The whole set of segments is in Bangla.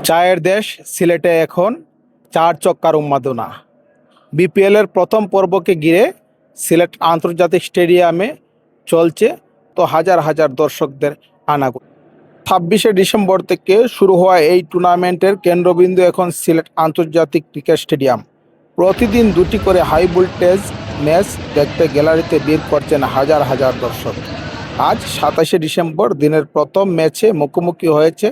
চায়ের দেশ সিলেটে এখন চার চক্কার উন্মাদনা। বিপিএলের প্রথম পর্বকে ঘিরে সিলেট আন্তর্জাতিক স্টেডিয়ামে চলছে তো হাজার হাজার দর্শকদের আনাগোনা। 26শে ডিসেম্বর থেকে শুরু হওয়া এই টুর্নামেন্টের কেন্দ্রবিন্দু এখন সিলেট আন্তর্জাতিক ক্রিকেট স্টেডিয়াম। প্রতিদিন দুটি করে হাই ভোল্টেজ ম্যাচ দেখতে গ্যালারিতে ভিড় করছেন হাজার হাজার দর্শক। আজ 27শে ডিসেম্বর দিনের প্রথম ম্যাচে মুখোমুখি হয়েছে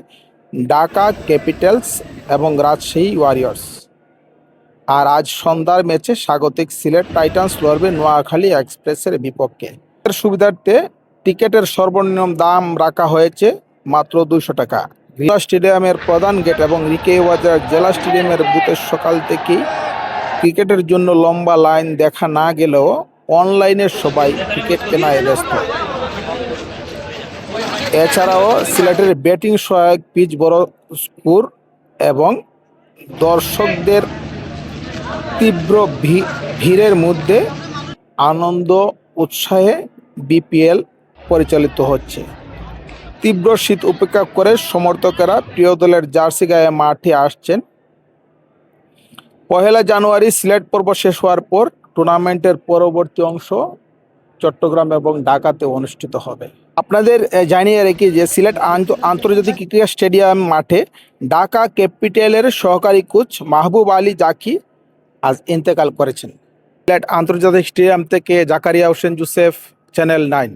ঢাকা ক্যাপিটালস এবং রাজশাহী ওয়ারিয়র্স। আর আজ সন্ধ্যার ম্যাচে স্বাগতিক সিলেট টাইটান্স লড়বে নোয়াখালী এক্সপ্রেসের বিপক্ষে। এর সুবিধার্থে টিকেটের সর্বনিম্ন দাম রাখা হয়েছে মাত্র 200 টাকা। স্টেডিয়ামের প্রধান গেট এবং রিকেবাজার জেলা স্টেডিয়ামের বুথে সকাল থেকেই ক্রিকেটের জন্য লম্বা লাইন দেখা না গেলেও অনলাইনে সবাই ক্রিকেট কেনায় ব্যস্ত। এছাড়াও সিলেটের ব্যাটিং সহায়ক পিচ বড় স্কোর এবং দর্শকদের তীব্র ভিড়ের মধ্যে আনন্দ উৎসাহে বিপিএল পরিচালিত হচ্ছে। তীব্র শীত উপেক্ষা করে সমর্থকেরা প্রিয় দলের জার্সি গায়ে মাঠে আসছেন। 1 জানুয়ারি সিলেট পর্ব শেষ হওয়ার পর টুর্নামেন্টের পরবর্তী অংশ চট্টগ্রাম এবং ঢাকাতে অনুষ্ঠিত হবে। আপনাদের জানিয়ে রাখি যে সিলেট আন্তর্জাতিক ক্রিকেট স্টেডিয়াম মাঠে ঢাকা ক্যাপিটালের সহকারী কোচ মাহবুব আলী জাকি আজ ইন্তেকাল করেছেন। সিলেট আন্তর্জাতিক স্টেডিয়াম থেকে জাকারিয়া হোসেন জোসেফ, চ্যানেল 9।